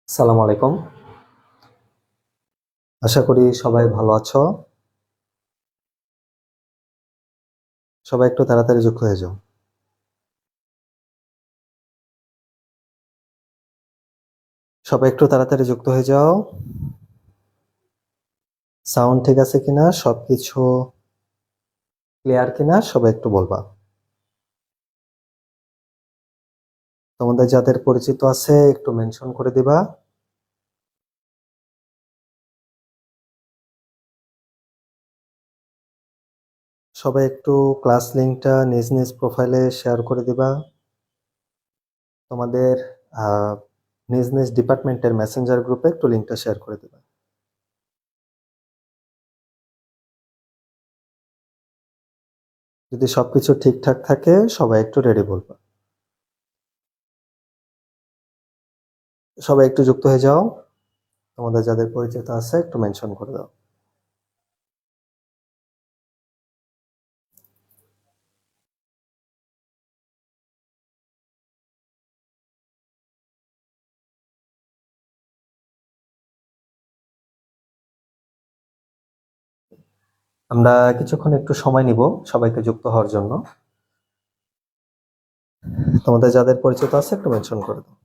সালাম আলাইকুম। আশা করি সবাই ভালো আছো। সবাই একটু তাড়াতাড়ি যুক্ত হয়ে যাও। সবাই একটু তাড়াতাড়ি যুক্ত হয়ে যাও। সাউন্ড ঠিক আছে কিনা, সবকিছু ক্লিয়ার কিনা সবাই একটু বলবা। তোমাদের যাদের পরিচিত আছে একটু মেনশন করে দিবা। সবাই একটু ক্লাস লিংকটা নিজ নিজ প্রোফাইলে শেয়ার করে দিবা। তোমাদের নিজ নিজ ডিপার্টমেন্টের মেসেঞ্জার গ্রুপে একটু লিংকটা শেয়ার করে দিবা। যদি সবকিছু ঠিকঠাক থাকে সবাই একটু রেডি বলবা। সবাই একটু যুক্ত হয়ে যাও। তোমাদের যাদের পরিচিত আছে একটু মেনশন করে দাও। আমরা কিছুক্ষণ একটু সময় নিব সবাইকে যুক্ত হওয়ার জন্য। তোমাদের যাদের পরিচিত আছে একটু মেনশন করে দাও।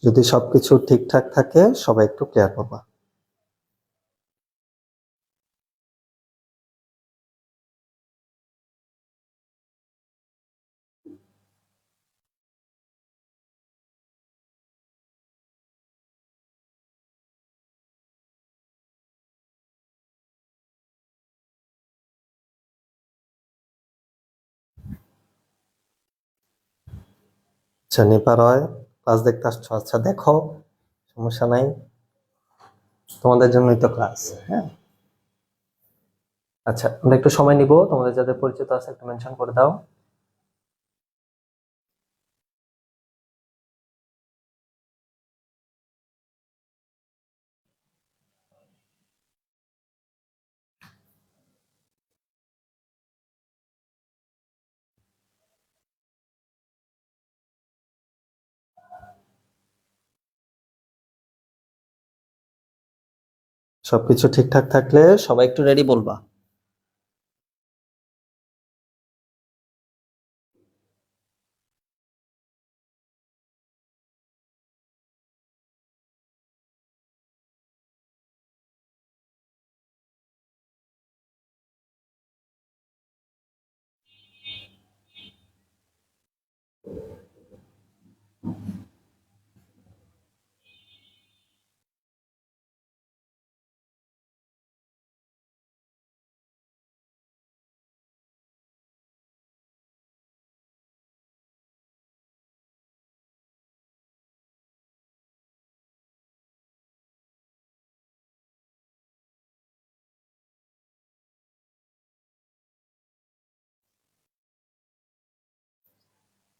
যদি সবকিছু ঠিকঠাক থাকে সবাই একটু ক্লিয়ার পাবা। আচ্ছা, নিপা রয় ক্লাস দেখতে আসছো? আচ্ছা দেখো, সমস্যা নাই, তোমাদের জন্যই তো ক্লাস। হ্যাঁ, আচ্ছা আমরা একটু সময় নিব। তোমাদের যাদের পরিচিত আছে একটু মেনশন করে দাও। সবকিছু ঠিকঠাক থাকলে সবাই একটু রেডি বলবা।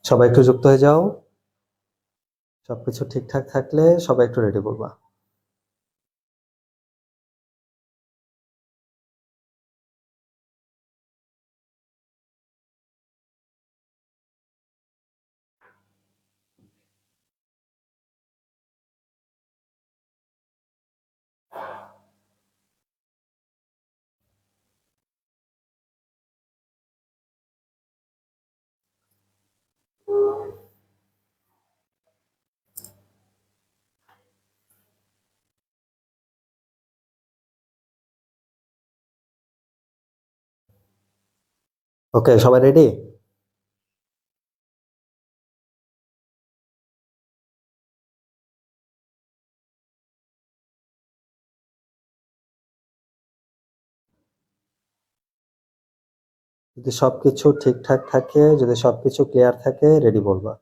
সবাই একটু যুক্ত হয়ে যাও। সবকিছু ঠিকঠাক থাকলে সবাই একটু রেডি বলবা। ওকে, সবাই রেডি? যদি সবকিছু ঠিকঠাক থাকে, যদি সবকিছু ক্লিয়ার থাকে রেডি বলবা।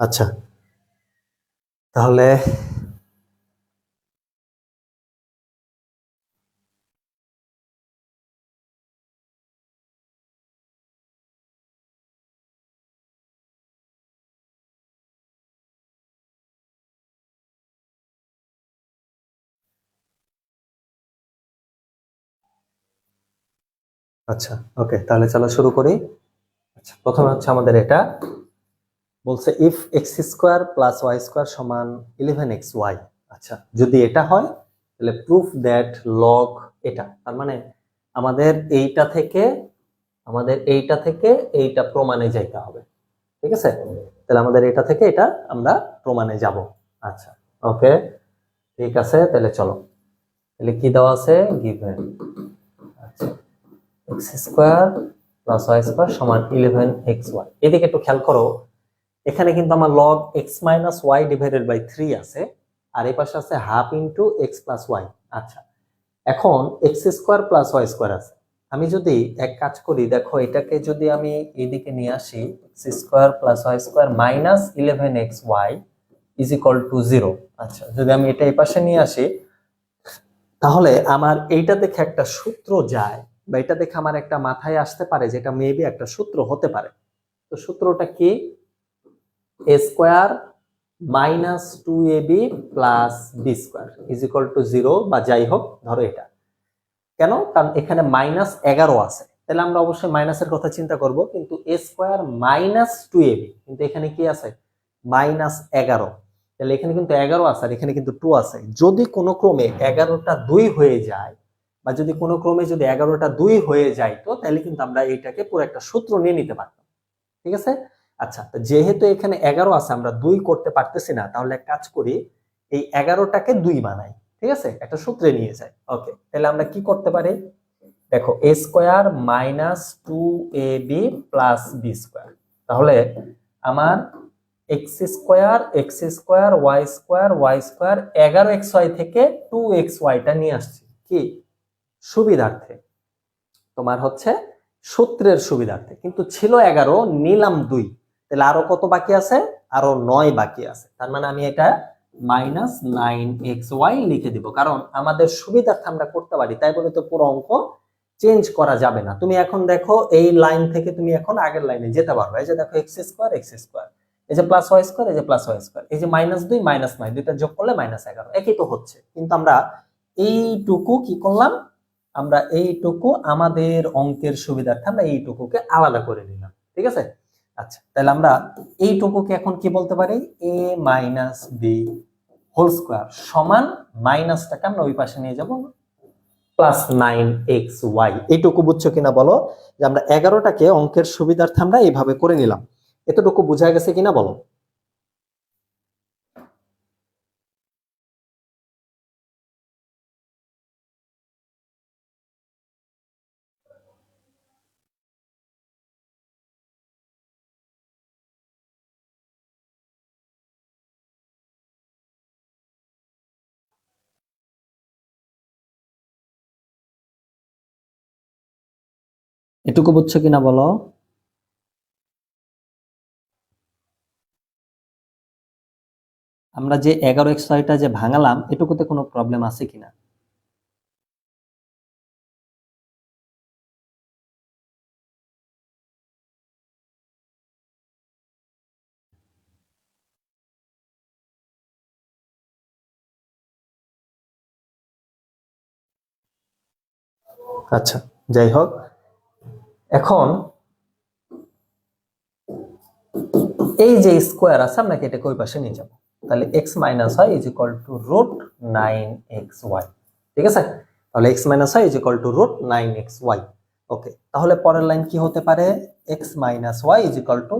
আচ্ছা, তাহলে আচ্ছা, ওকে, তাহলে চলো শুরু করি। আচ্ছা, প্রথমে হচ্ছে আমাদের এটা বলছে if x square plus Y square সমান 11xy। আচ্ছা, যদি এটা হয় তাহলে প্রুফ দ্যাট লগ এটা, তার মানে আমাদের এইটা থেকে এইটা প্রমাণে যাইতে হবে। ঠিক আছে, তাহলে আমাদের এটা থেকে এটা আমরা প্রমাণে যাব। আচ্ছা, ওকে, ঠিক আছে, তাহলে চলো, তাহলে কি দেওয়া আছে, গিভেন আচ্ছা x square plus Y square সমান 11xy। এদিকে একটু খেয়াল করো, এখানে কিন্তু আমার log x minus Y divided by 3 আছে, আর এই পাশে আছে half into x plus y. আচ্ছা, এখন x square plus Y square আছে, আমি যদি এক কাজ করি, দেখো এটাকে যদি আমি এইদিকে নিয়ে আসি, x square plus Y square minus 11xy is equal to 0। আচ্ছা, যদি আমি এটা এই পাশে নিয়ে আসি, তাহলে আমার এইটা দেখে একটা সূত্র যায়, বা এটা দেখে আমার একটা মাথায় আসতে পারে যেটা মেবি একটা সূত্র হতে পারে। তো সূত্রটা কি, A square minus 2ab plus B square is equal to 0, বা যাই হোক ধরো এটা। কেন, কারণ এখানে -11 আছে, তাহলে আমরা অবশ্যই মাইনাসের কথা চিন্তা করব, কিন্তু এ স্কোয়ার মাইনাস 2ab, কিন্তু এখানে কি আছে, -11, তাহলে এখানে কিন্তু 11 আছে আর এখানে কিন্তু 2 আছে। যদি কোনো ক্রমে 11টা 2 হয়ে যায়, বা যদি কোনো ক্রমে যদি 11টা 2 হয়ে যায়, তো তাহলে কিন্তু আমরা এইটাকে পুরো একটা সূত্র নিয়ে নিতে পারতাম। ঠিক আছে, আচ্ছা, যেহেতু এখানে 11 আছে, আমরা 2 করতে পারতেছি না, তাহলে এক কাজ করি, এই 11টাকে 2 বানাই। ঠিক আছে, একটা সূত্রে নিয়ে যাই। ওকে, তাহলে আমরা কি করতে পারি, দেখো A square minus 2ab plus B square, তাহলে আমার x square Y square 11xy থেকে 2xy নিয়ে আসছি, কি সুবিধার্থে, তোমার হচ্ছে সূত্রের সুবিধার্থে, কিন্তু ছিল 11, নিলাম 2, তাহলে আরো কত বাকি আছে, আরো 9 বাকি আছে, তার মানে আমি এটা -9xy লিখে দিব, কারণ আমাদের সুবিধার্থে আমরা করতে পারি, তাই বলে তো পুরো অঙ্ক চেঞ্জ করা যাবে না। তুমি এখন দেখো এই লাইন থেকে তুমি এখন আগের লাইনে যেতে পারবে, এই যে দেখো এক্স স্কোয়ার, এই যে প্লাস ওয়াই স্কোয়ার, এই যে প্লাস ওয়াই স্কোয়ার, এই যে -2 -9, দুইটা যোগ করলে -11, একই তো হচ্ছে, কিন্তু আমরা এইটুকু কি করলাম, আমরা এইটুকু আমাদের অঙ্কের সুবিধার্থে আমরা এইটুকুকে আলাদা করে নিলাম। ঠিক আছে, আচ্ছা, তাহলে আমরা এইটুকুকে এখন কি বলতে পারি, a minus b whole square সমান, মাইনাসটাকে আমরা ওই পাশে নিয়ে যাব, +9xy। এইটুকু বুঝছো কিনা বলো, যে আমরা 11টাকে অঙ্কের সুবিধার্থে আমরা এইভাবে করে নিলাম। এতটুকু বোঝা গেছে কিনা বলো। এটুকু বুঝছো কিনা বলো। আমরা যে 11xyটা যে ভাঙালাম, এটুকুতে কোনো প্রবলেম আছে কিনা। আচ্ছা, যাই হোক, এখন এই যে স্কোয়ার আছে, আমরা এটাকে ওই পাশে নিয়ে যাব, তাহলে x minus y is equal to √9xy। ঠিক আছে, তাহলে x minus y is equal to √9xy। Okay, তাহলে পরের লাইন কি হতে পারে, x minus y is equal to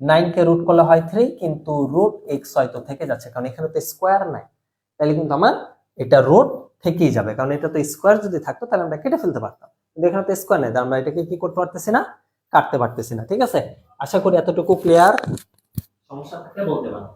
9 কে রুট করলে হয় 3, কিন্তু √xy তো থেকে যাচ্ছে, কারণ এখানে তো স্কোয়ার নাই, তাহলে কিন্তু আমার এটা রুট থেকেই যাবে, কারণ এটা তো স্কোয়ার যদি থাকতো তাহলে আমরা কেটে ফেলতে পারতাম, কিন্তু এখানে তো স্কোয়ার নেই, তাই আমরা এটাকে কি করতে পারতেছি না, কাটতে পারতেছি না। ঠিক আছে, আশা করি এতটুকু ক্লিয়ার, সমস্যা থাকলে বলতে পারো।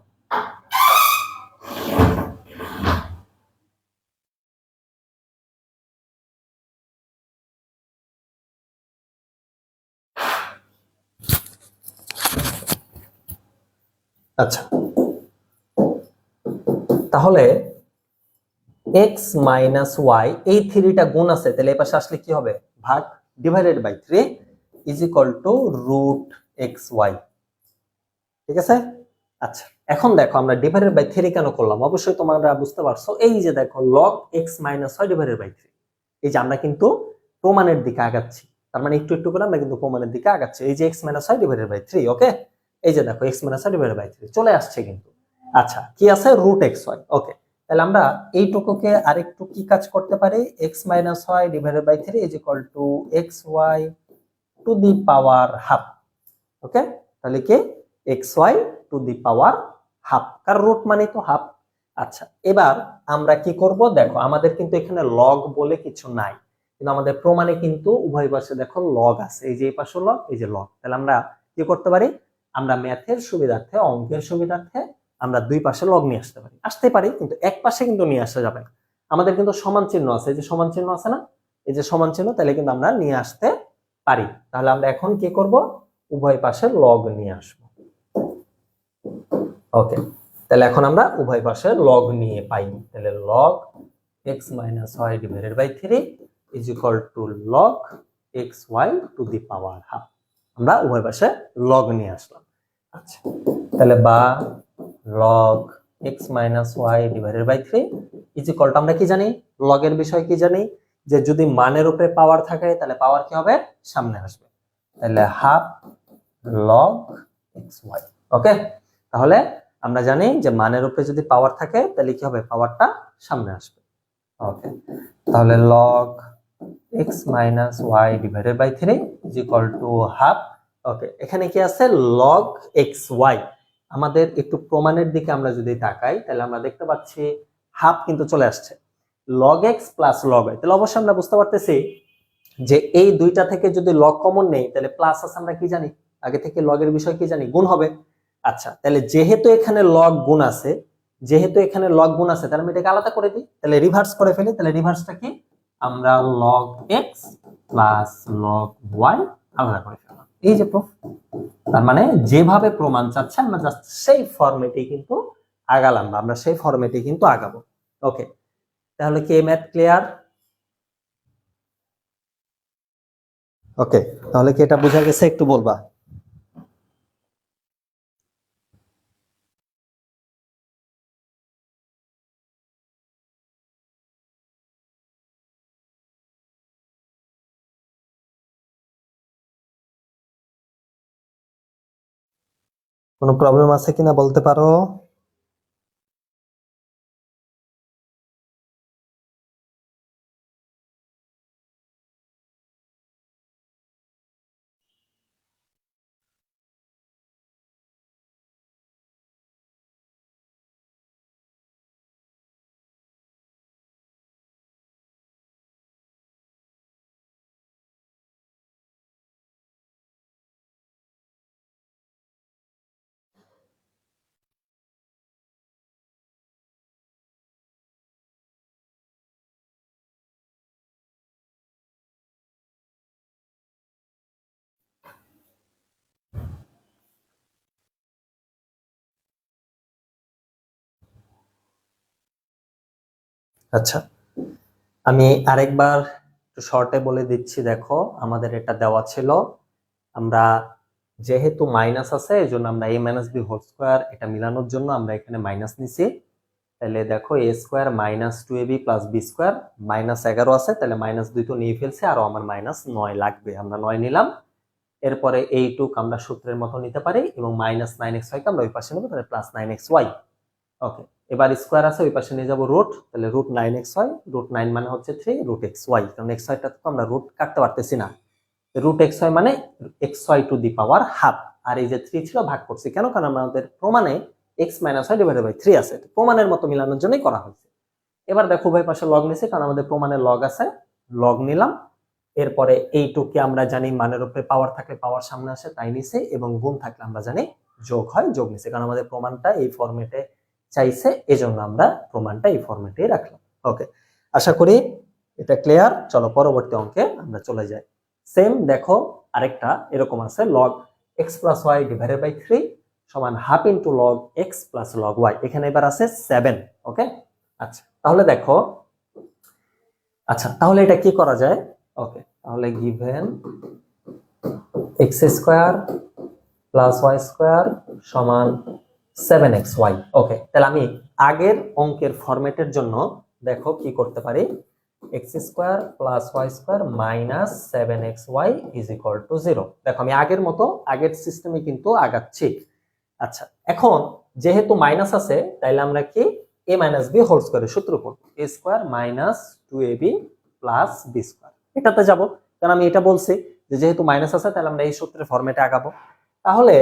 আচ্ছা, তাহলে x মাইনাস ওয়াই, এই থ্রিটা গুণ আছে, তাহলে এই পাশে আসলে কি হবে, ভাগ, divided by 3 is equal to root x y. ঠিক আছে। আচ্ছা, এখন দেখো আমরা ডিভাইডেড বাই 3 কেন করলাম, অবশ্যই তোমরা বুঝতে পারছো। এই যে দেখো log x minus Y divided by 3, এই যে আমরা কিন্তু প্রমাণের দিকে আগাচ্ছি, তার মানে একটু একটু করে আমরা কিন্তু প্রমাণের দিকে আগাচ্ছি। এই যে x minus Y divided by 3, okay, এই যে দেখো x minus Y divided by 3 চলে আসছে কিন্তু। আচ্ছা, কি আছে, রুট এক্স ওয়াই, ওকে। তাহলে আমরা এইটুকুকে আরেকটু কি কাজ করতে পারি, X minus Y divided by 3 is equal to X Y to the power half, okay. তাহলে কি, X Y to the power half, কারণ রুট মানে তো হাফ। আচ্ছা, এবার আমরা কি করব, দেখো আমাদের কিন্তু এখানে লগ বলে কিছু নাই, কিন্তু আমাদের প্রমাণে কিন্তু উভয় পাশে দেখো লগ আছে, এই যে এই পাশে লগ, এই যে লগ। তাহলে আমরা কি করতে পারি, আমরা ম্যাথের সুবিধার্থে, অঙ্কের সুবিধার্থে আমরা দুই পাশে লগ নিয়ে আসতে পারি, কিন্তু এক পাশে কিন্তু নিয়ে আসা যাবে না। আমাদের কিন্তু সমান চিহ্ন আছে, এই যে সমান চিহ্ন আছে না, এই যে সমান চিহ্ন, তাহলে কিন্তু আমরা নিয়ে আসতে পারি। তাহলে আমরা এখন কি করব, উভয় পাশে লগ নিয়ে আসবো, ওকে। তাহলে এখন আমরা উভয় পাশে লগ নিয়ে পাই, তাহলে log x minus Y divided by 3 is equal to log x Y to the power half. আমরা উভয় পাশে লগ নিয়ে আসলাম। আচ্ছা, তাহলে বা log x minus Y divided by 3 is equal to, আমরা কি জানি, লগের বিষয় কি জানি, যে যদি মানের উপরে পাওয়ার থাকে তাহলে পাওয়ার কি হবে, সামনে আসবে, তাহলে হাফ লগ এক্স ওয়াই, ওকে। তাহলে আমরা জানি যে মানের উপরে যদি পাওয়ার থাকে তাহলে কি হবে, পাওয়ারটা সামনে আসবে, ওকে। তাহলে log x minus Y divided by 3 is equal to half, okay. এখানে কি আছে, লগ এক্স ওয়াই। আমাদের একটু প্রমাণের দিকে আমরা যদি তাকাই তাহলে আমরা দেখতে পাচ্ছি হাফ কিন্তু চলে আসছে, log x plus log y, তাহলে অবশ্যই আমরা বুঝতে পারতেছি যে এই দুইটা থেকে যদি লগ কমন নেই তাহলে প্লাস আছে, আমরা কি জানি আগে থেকে, লগের বিষয় কি জানি, গুণ হবে। আচ্ছা, তাহলে যেহেতু এখানে লগ গুণ আছে, যেহেতু এখানে লগ গুণ আছে, তাহলে আমি এটাকে আলাদা করে দিই, তাহলে রিভার্স করে ফেলি। তাহলে রিভার্সটা কি, আমরা log x plus log y আলাদা করে ফেললাম, এই যে প্রুফ। তার মানে যেভাবে প্রমাণ চাচ্ছে আমরা জাস্ট সেই ফরম্যাটে কিন্তু আগালাম, আমরা সেই ফরম্যাটে কিন্তু আগাবো, ওকে। তাহলে কি ম্যাথ ক্লিয়ার, ওকে। তাহলে কি এটা বোঝা গেছে, একটু বলবা। কোনো প্রবলেম আছে কিনা বলতে পারো। আচ্ছা, আমি আরেকবার একটু শর্টে বলে দিচ্ছি। দেখো আমাদের এটা দেওয়া ছিল, আমরা যেহেতু মাইনাস আছে এই জন্য আমরা a minus b whole square এটা মিলানোর জন্য আমরা এখানে মাইনাস নিছি। তাহলে দেখো a square minus 2ab plus B square minus 11 আছে, তাহলে মাইনাস 2 তো নিয়ে ফেলছে, আরো আমার মাইনাস 9 লাগবে, আমরা 9 নিলাম। এরপরে এইটুক আমরা সূত্রের মতো নিতে পারি এবং মাইনাস 9xy কে আমরা ওই পাশে নেবো, তাহলে প্লাস 9xy, ওকে। এবার স্কোয়ার আছে ওই পাশে নিয়ে যাবো রুট, তাহলে রুট 9xy, রুট 9 মানে হচ্ছে 3 রুট xy, কারণ xy টা তো আমরা রুট কাটতে পারতেছি না, রুট xy মানে xy to the power half. আর এই যে 3 ছিল ভাগ করছি কেন, কারণ আমাদের প্রমাণে x minus y divided by 3 আছে, প্রমাণের মতো মিলানোর জন্যই করা হয়েছে। এবার দেখো উভয় পাশে লগ নিছি, কারণ আমাদের প্রমাণে লগ আছে, লগ নিলাম। এরপরে এইটুকে আমরা জানি মানের উপরে পাওয়ার থাকলে পাওয়ার সামনে আসে, তাই নিছে, এবং গুণ থাকলে আমরা জানি যোগ হয়, যোগ নিছে, কারণ আমাদের প্রমাণটা এই ফরম্যাটে চাইছে, এজন্য আমরা প্রমাণটা এই ফরম্যাটে রাখলাম, ওকে। আশা করি এটা ক্লিয়ার। চলো পরবর্তী অঙ্কে আমরা চলে যাই। সেম দেখো আরেকটা এরকম আছে, log x plus y divided by 3 সমান half into log x plus log y, এখানে এবার আছে 7। ওকে, আচ্ছা তাহলে দেখো, আচ্ছা তাহলে এটা কি করা যায়? ওকে, তাহলে given x square plus Y square সমান 7xy। ওকে, তাহলে আমি আগের অঙ্কের ফরম্যাটের জন্য দেখো কি করতে পারি, x square plus Y square minus 7xy is equal to 0। দেখো আমি আগের মতো আগের সিস্টেমে কিন্তু আগাচ্ছি। আচ্ছা, এখন যেহেতু মাইনাস আছে তাইলে আমরা কি a মাইনাস বি হোল স্কোয়ারের সূত্র করব, a square minus 2ab plus B square. এটাতে যাব, কারণ আমি এটা বলছি যে যেহেতু মাইনাস আছে তাহলে আমরা এই সূত্রের ফরম্যাটে আগাবো। তাহলে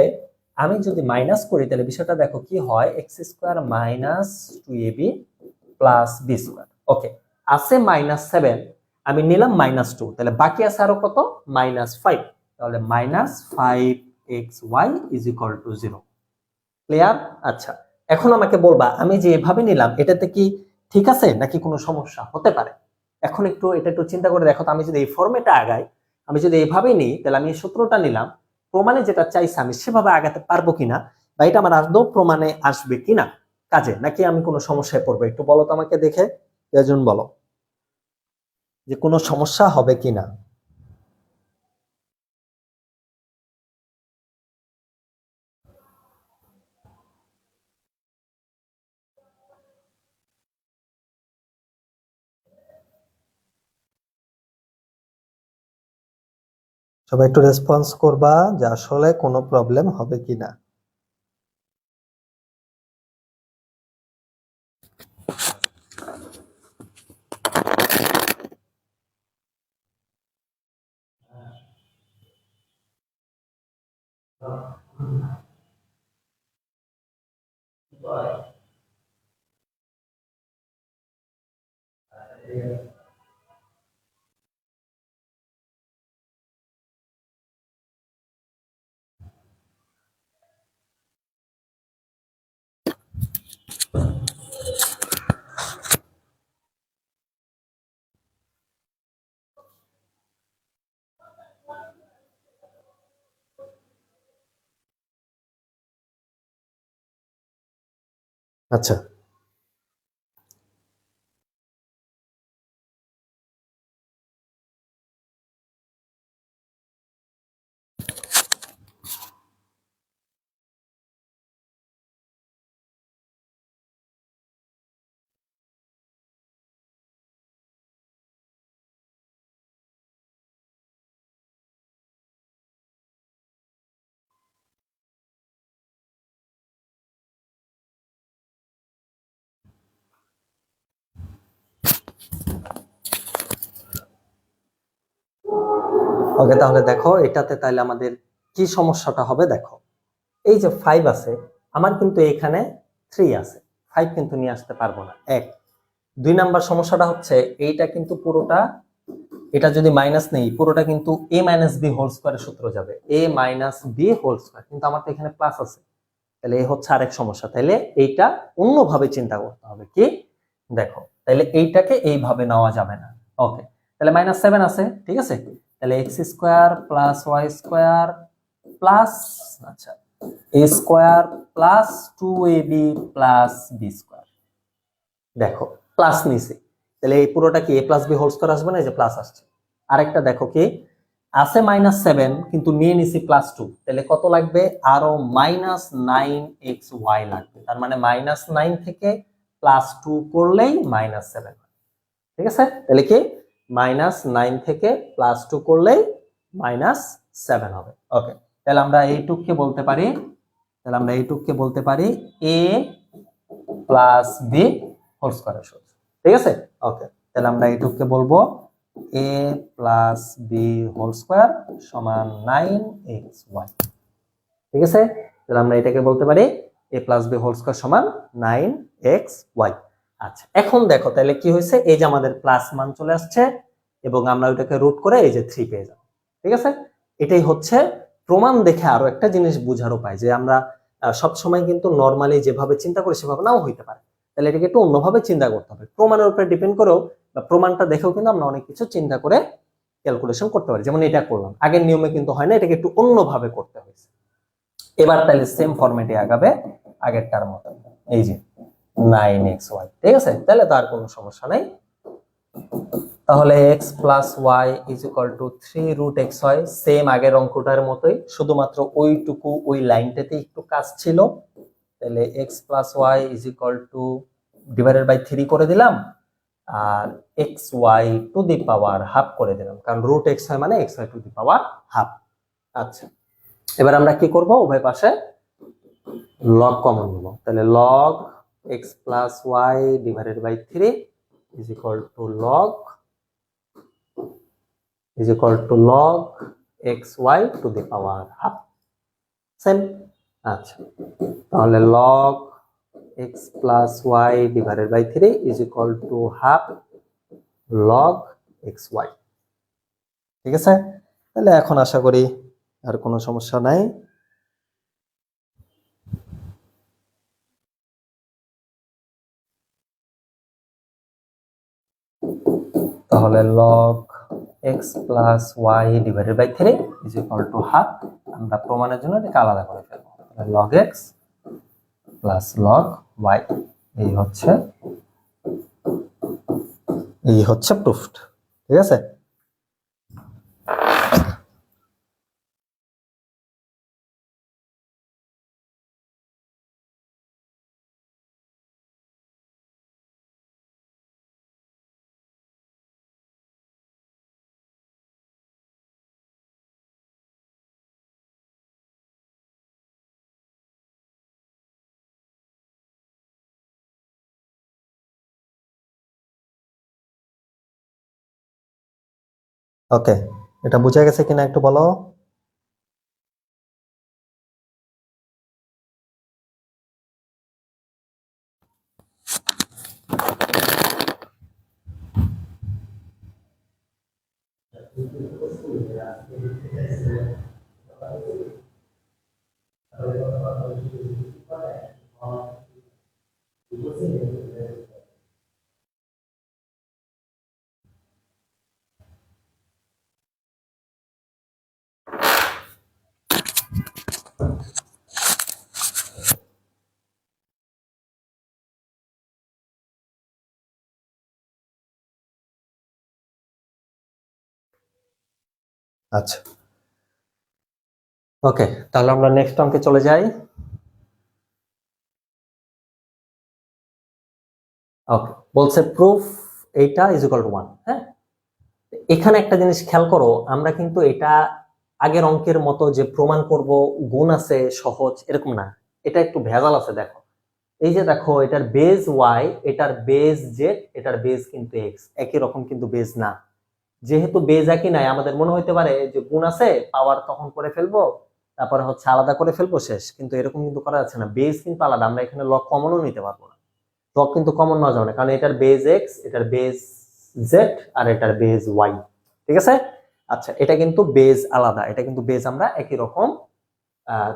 আমি যদি মাইনাস করি তাহলে বিষয়টা দেখো কি হয়, X square minus 2ab plus B square. Okay, আছে -7, আমি নিলাম -2, তাহলে বাকি আছে আরো কত, -5। তাহলে -5xy is equal to 0। Clear? আচ্ছা, এখন আমাকে বলবা আমি যে এভাবে নিলাম এটাতে কি ঠিক আছে নাকি কোনো সমস্যা হতে পারে? এখন এটা একটু চিন্তা করে দেখো তো, আমি যদি এই ফরম্যাটে আগাই, আমি যদি এইভাবেই নিই তাহলে আমি এই সূত্রটা নিলাম, প্রমাণে যেটা চাইছি আমি সেভাবে আগাতে পারবো কিনা, বা এটা আমার আদৌ প্রমাণে আসবে কিনা কাজে, নাকি আমি কোনো সমস্যায় পড়বো? একটু বলো তো আমাকে দেখে, এজন বলো যে কোনো সমস্যা হবে কিনা। সবাই একটু রেসপন্স করবা যে আসলে কোনো প্রবলেম হবে কিনা। আচ্ছা, ওকে, তাহলে দেখো এটাতে তাহলে আমাদের কি সমস্যাটা হবে। দেখো এই যে 5 আছে, আমার কিন্তু এখানে 3 আছে, 5 কিন্তু নিয়ে আসতে পারবো না। 2 নাম্বার সমস্যাটা হচ্ছে এইটা কিন্তু পুরোটা, এটা যদি মাইনাস নেই পুরোটা কিন্তু a মাইনাস বি হোল স্কোয়ারের সূত্র যাবে, a minus b whole square, কিন্তু আমার তো এখানে প্লাস আছে। তাহলে এই হচ্ছে আরেক সমস্যা। তাহলে এইটা অন্যভাবে চিন্তা করতে হবে। কি দেখো, তাহলে এইটাকে এইভাবে নেওয়া যাবে না। ওকে, তাহলে -7 আছে, ঠিক আছে। তাহলে X square plus Y square plus, আচ্ছা, A square plus 2ab plus B square. দেখো প্লাস নিছি, তাহলে এই পুরোটা কি a plus B whole square আসবে না, এই যে প্লাস আসছে। আরেকটা দেখো কি আছে -7 কিন্তু নিয়ে নিছি +2, তাহলে কত লাগবে, আরো -9xy লাগবে। তার মানে -9 থেকে +2 করলেই -7, ঠিক আছে। তাহলে কি -9 থেকে +2 করলেই -7 হবে। ওকে, তাহলে আমরা এইটুককে বলতে পারি, a প্লাস বি হোল স্কোয়ারের সূত্র, ঠিক আছে। ওকে, তাহলে আমরা এইটুককে বলবো a plus B whole square সমান 9xy, ঠিক আছে। তাহলে আমরা এটাকে বলতে পারি a plus B whole square সমান 9xy। আচ্ছা, এখন দেখো তাহলে কি হয়েছে, এই যে আমাদের প্লাস মান চলে আসছে এবং আমরা ওইটাকে রুট করে এই যে 3 পেয়ে যাব, ঠিক আছে। এটাই হচ্ছে প্রমাণ দেখে আরো একটা জিনিস বোঝার উপায়, যে আমরা সব সময় কিন্তু নরমালি যেভাবে চিন্তা করি সেভাবে নাও হইতে পারে। তাহলে এটাকে একটু অন্যভাবে চিন্তা করতে হবে, প্রমাণের উপরে ডিপেন্ড করেও বা প্রমাণটা দেখেও কিন্তু আমরা অনেক কিছু চিন্তা করে ক্যালকুলেশন করতে পারি। যেমন এটা করলাম, আগের নিয়মে কিন্তু হয় না, এটাকে একটু অন্যভাবে করতে হয়েছে। এবার তাহলে সেম ফরম্যাটে আগাবে আগেরটার মতো, এই যে 9xy, ঠিক আছে? তাহলে তার কোনো সমস্যা নাই। তাহলে x plus y is equal to 3 √x হয়, সেম আগের অঙ্কটার মতোই, শুধুমাত্র ওইটুকু ওই লাইনটাতে একটু কাজ ছিল। তাহলে x plus y is equal to divided by 3 করে দিলাম, আর xy to the power half করে দিলাম, কারণ √x হয় মানে xy to the power half. আচ্ছা, এবার আমরা কি করব, উভয় পাশে লগ কমন নেব। তাহলে log x plus y divided by 3 is equal to log xy to the power half, same. আচ্ছা, তাহলে log x plus y divided by 3 is equal to half log xy, ঠিক আছে? তাহলে এখন আশা করি আর কোনো সমস্যা নাই। তাহলে log x plus y divided by 3 is equal to half, আমরা প্রমাণের জন্য এটাকে আলাদা করে ফেলবো। Log x plus log y, এই হচ্ছে প্রুফড, ঠিক আছে? ওকে, এটা বোঝা গেছে কিনা একটু বলো। আচ্ছা, ওকে, তাহলে আমরা নেক্সট অঙ্কে চলে যাই। ওকে, বলছে প্রুফ এইটা ইজ ইকুয়াল টু 1। হ্যাঁ, এখানে একটা জিনিস খেয়াল করো, আমরা কিন্তু এটা আগের অঙ্কের মতো যে প্রমাণ করব গুণ আছে সহজ এরকম না, এটা একটু ভেজাল আছে। দেখো, এই যে দেখো, এটার বেজ ওয়াই, এটার বেজ জেড, এটার বেজ কিন্তু এক্স, একই রকম কিন্তু বেজ না। যেহেতু বেজ একই নাই, আমাদের মনে হইতে পারে যে গুণ আছে, পাওয়ার তখন করে ফেলবো, তারপরে হচ্ছে আলাদা করে ফেলবো, শেষ। কিন্তু এরকম কিন্তু করা যাচ্ছে না, বেজ কিন্তু আলাদা, আমরা এখানে লগ কমনও নিতে পারবো না। লগ কিন্তু কমন নেওয়া যাবে না, কারণ এটার বেজ এক্স, এটার বেজ জেড, আর এটার বেজ ওয়াই, ঠিক আছে? আচ্ছা, এটা কিন্তু বেজ আলাদা, এটা কিন্তু বেজ আমরা একই রকম,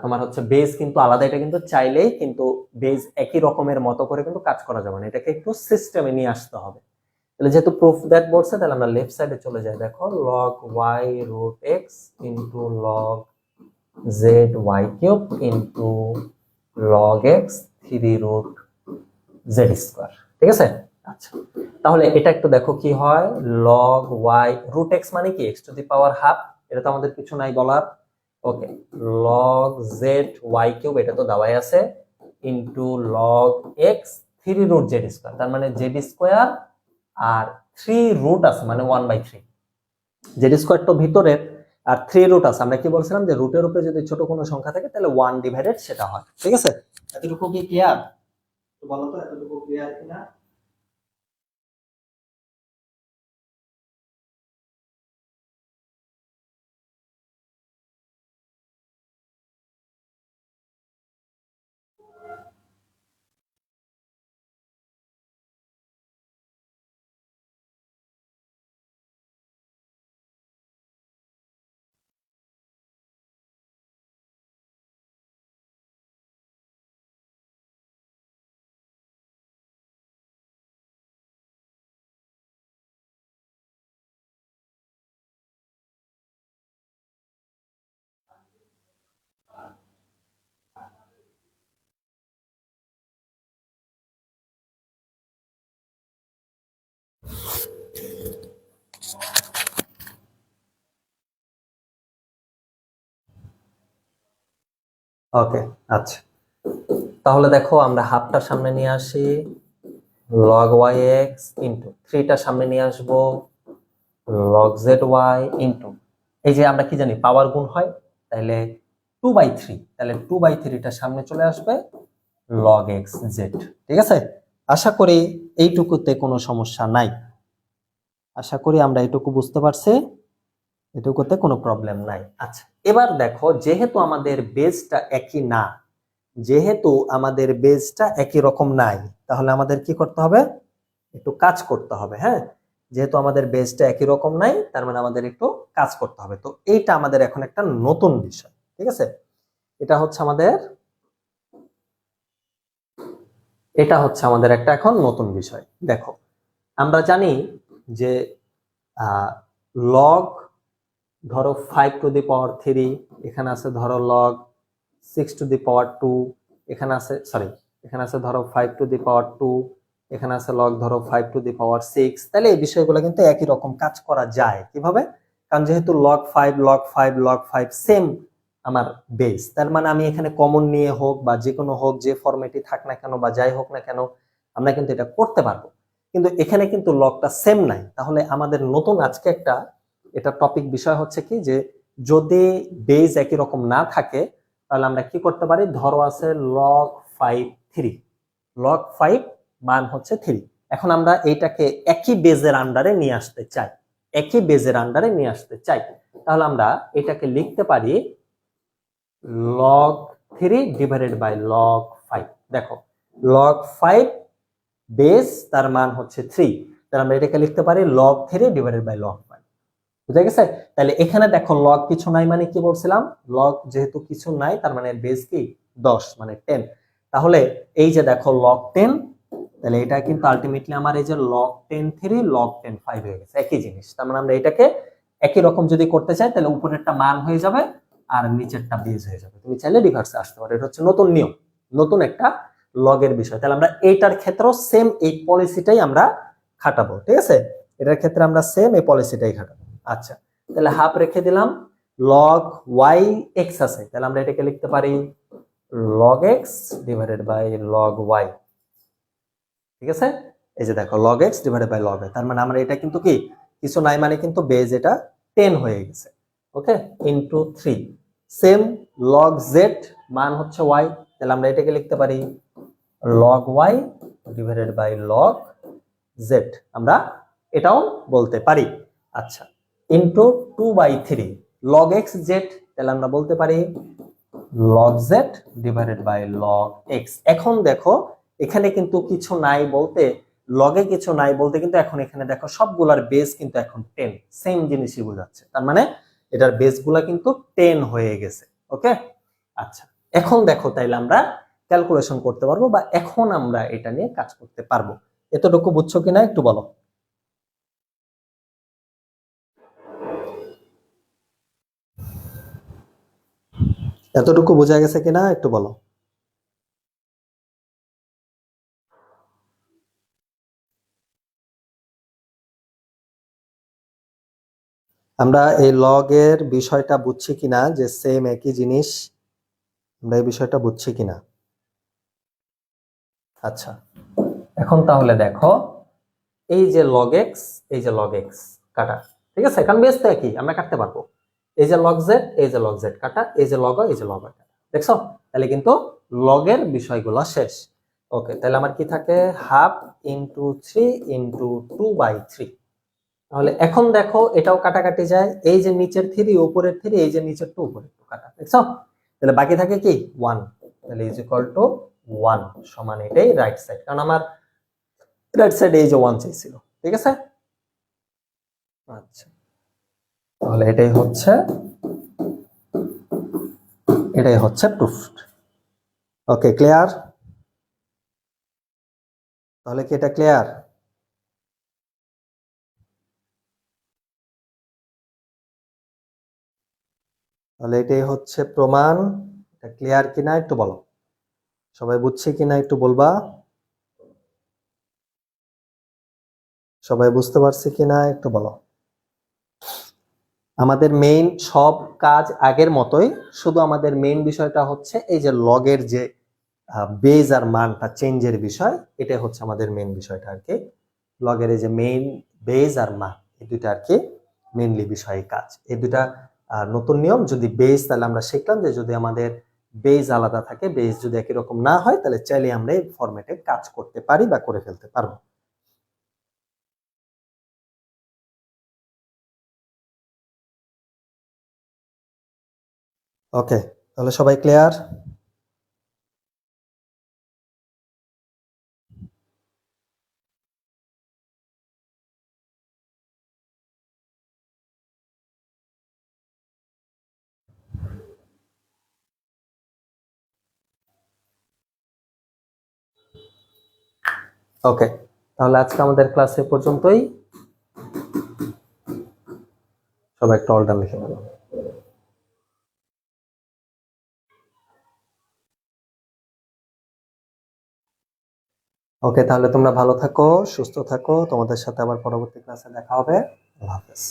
তোমার হচ্ছে বেজ কিন্তু আলাদা, এটা কিন্তু চাইলেই কিন্তু বেজ একই রকমের মতো করে কিন্তু কাজ করা যাবে না, এটাকে একটু সিস্টেমে নিয়ে আসতে হবে। তাহলে যেহেতু প্রুফ দ্যাট বলছে, তাহলে আমরা লেফট সাইডে চলে যাই। দেখো, log y root x into log z y cube into log x 3 √ z square, ঠিক আছে? আচ্ছা, তাহলে এটা একটু দেখো কি হয়। লগ ওয়াই রুট এক্স মানে কি, x two the power half, এটা তো আমাদের কিছু নাই বলার। ওকে, লগ জেড ওয়াই কিউব, এটা তো দেওয়াই আছে, into log x 3 √ z square, তার মানে জেড স্কোয়ার, আর 3 √ আছে মানে 1/3। জেড স্কোয়ার তো ভিতরের, আর 3 √ আছে, আমরা কি বলছিলাম যে রুটের উপরে যদি ছোট কোনো সংখ্যা থাকে তাহলে 1/, সেটা হয়, ঠিক আছে? এতটুকু কি ক্লিয়ার? বলো তো, এতটুকু ক্লিয়ার কিনা? ওকে, আচ্ছা, তাহলে দেখো আমরা হাফটার সামনে নিয়ে আসি, log yx ইন্টু 3টা সামনে নিয়ে আসবো, log zy ইন্টু, এই যে আমরা কি জানি পাওয়ার গুণ হয়, তাহলে 2/3, তাহলে 2/3টা সামনে চলে আসবে, log x z। ঠিক আছে, আশা করি এইটুকুতে কোনো সমস্যা নাই, আশা করি আমরা এইটুকু বুঝতে পারছি, এটুকুতে কোনো প্রবলেম নাই। আচ্ছা, এবার দেখো যেহেতু আমাদের বেসটা একই না, যেহেতু আমাদের বেসটা একই রকম নাই, তাহলে আমাদের কি করতে হবে, একটু কাজ করতে হবে। হ্যাঁ, যেহেতু আমাদের বেসটা একই রকম নাই, তার মানে আমাদের একটু কাজ করতে হবে। তো এইটা আমাদের এখন একটা নতুন বিষয়। ঠিক আছে, এটা হচ্ছে আমাদের একটা এখন নতুন বিষয়। দেখো আমরা জানি যে লগ, ধরো 5⁻3, এখানে আছে ধরো লগ 6⁻2, এখানে আছে এখানে আছে ধরো 5⁻2, এখানে আছে লগ ধরো 5⁻6। তাহলে এই বিষয়গুলো কিন্তু একই রকম কাজ করা যায়। কিভাবে? কারণ যেহেতু log 5 সেম আমার বেস, তার মানে আমি এখানে কমন নিয়ে হোক বা যে কোনো হোক, যে ফরম্যাটই থাক না কেন বা যাই হোক না কেন, আমরা কিন্তু এটা করতে পারবো। কিন্তু এখানে কিন্তু লগটা সেম নাই। তাহলে আমাদের নতুন আজকে একটা এটা টপিক বিষয় হচ্ছে কি, যে যদি বেস একই রকম না থাকে, তাহলে আমরা কি করতে পারি, ধরো আছে log 5 3, log 5 মান হচ্ছে 3। এখন আমরা এইটাকে একই বেজের আন্ডারে নিয়ে আসতে চাই, একই বেজের আন্ডারে নিয়ে আসতে চাই, তাহলে আমরা এটাকে লিখতে পারি log 3 ডিভাইডেড বাই log 5। দেখো log 5 বেস, তার মান হচ্ছে 3, তাহলে আমরা এটাকে লিখতে পারি log 3 ডিভাইডেড বাই log 5। বুঝা গেছে? তাহলে এখানে দেখো লগ কিছু নাই মানে কি বলছিলাম, লগ যেহেতু কিছু নাই, তার মানে বেস কি 10 মানে 10। তাহলে এই যে দেখো log 10, তাহলে এটা কিন্তু আলটিমেটলি আমার এই যে log 10 3 log 10 5 হয়ে গেছে, একই জিনিস। তার মানে আমরা এটাকে একই রকম যদি করতে চাই, তাহলে উপরেরটা মান হয়ে যাবে আর নিচেরটা বেস হয়ে যাবে। তুমি চাইলে রিভার্সে আসতে পারো, এটা হচ্ছে নতুন নিয়ম, নতুন একটা লগের বিষয়। তাহলে আমরা এইটার ক্ষেত্রেও সেম এই পলিসিটাই আমরা খাটাবো। ঠিক আছে, এটার ক্ষেত্রে আমরা সেম এই পলিসিটাই খাটাবো। আচ্ছা, তাহলে হাফ রেখে দিলাম, log y x আছে, তাহলে আমরা এটাকে লিখতে পারি log x divided by log y। ঠিক আছে, এই যে দেখো log x divided by log y, তার মানে আমরা এটা কিন্তু কি কিছু নাই মানে কিন্তু বেজ এটা 10 হয়ে গেছে। ওকে, ইনটু 3, সেম log z মান হচ্ছে y, তাহলে আমরা এটাকে লিখতে পারি log y divided by log z, আমরা এটাও বলতে পারি। আচ্ছা, ইনটু 2/3 log x z, তাহলে আমরা বলতে পারি log z divided by log x। এখন দেখো এখানে কিন্তু কিছু নাই বলতে, লগে কিছু নাই বলতে কিন্তু এখন এখানে দেখো সবগুলার বেস কিন্তু এখন 10, সেম জিনিসই বোঝাচ্ছে। তার মানে এটার বেসগুলা কিন্তু 10 হয়ে গেছে। ওকে, আচ্ছা, এখন দেখো তাইলে আমরা ক্যালকুলেশন করতে পারবো বা এখন আমরা এটা নিয়ে কাজ করতে পারবো। এতটুকু বুঝছো কিনা একটু বলো। এতটুকু বোঝা গেছে কিনা একটু বলো। আমরা এই লগের বিষয়টা বুঝছি কিনা, যে সেম একই জিনিস, আমরা এই বিষয়টা বুঝছি কিনা। আচ্ছা, এখন তাহলে দেখো এই যে log x, এই যে log x কাটা, ঠিক আছে, কারণ বেস তো একই, আমরা কাটতে পারবো। এই যে log z, এই যে log z কাটা, এই যে log y, এই যে log y কাটা, দেখছো? তাহলে কিন্তু লগের বিষয়গুলো শেষ। ওকে, তাহলে আমার কি থাকে, হাফ ইন্টু 3 ইন্টু 2/3। তাহলে এখন দেখো এটাও কাটাকাটি যায়, এই যে নিচের 3 উপরের 3, এই যে নিচের 2 উপরের 2 কাটা, দেখছো? তাহলে বাকি থাকে কি 1, তাহলে ইজ ইকুয়াল টু 1 সমান এটাই রাইট সাইড, কারণ আমার রাইট সাইডে এই যে 1 চাইছিল। ঠিক আছে, আচ্ছা, তাহলে এটাই হচ্ছে প্রুফ। ওকে, ক্লিয়ার? তাহলে কি এটা ক্লিয়ার? তাহলে এটাই হচ্ছে প্রমাণ। এটা ক্লিয়ার কিনা একটু বলো, সবাই বুঝছে কিনা একটু বলবা, সবাই বুঝতে পারছে কিনা একটু বলো। আমাদের মেইন সব কাজ আগের মতোই, শুধু আমাদের মেইন বিষয়টা হচ্ছে এই যে লগের যে বেজ আর মানটা চেঞ্জের বিষয়, এটা হচ্ছে আমাদের মেইন বিষয়টা আর কি। লগের এই যে মেইন বেজ আর মান, এই দুইটা আর কি মেইনলি বিষয় কাজ। এই দুইটা নতুন নিয়ম। যদি বেজ, তাহলে আমরা শিখলাম যে যদি আমাদের বেজ আলাদা থাকে, বেজ যদি একই রকম না হয়, তাহলে চাইলে আমরা এই ফরম্যাটে কাজ করতে পারি বা করে ফেলতে পারবো। ওকে, তাহলে সবাই ক্লিয়ার? ওকে, তাহলে আজকে আমাদের ক্লাস এ পর্যন্তই। সবাই একটা অল ডান লিখে নেবো। ওকে, তাহলে তোমরা ভালো থাকো, সুস্থ থাকো। তোমাদের সাথে আবার পরবর্তী ক্লাসে দেখা হবে। আল্লাহ হাফেজ।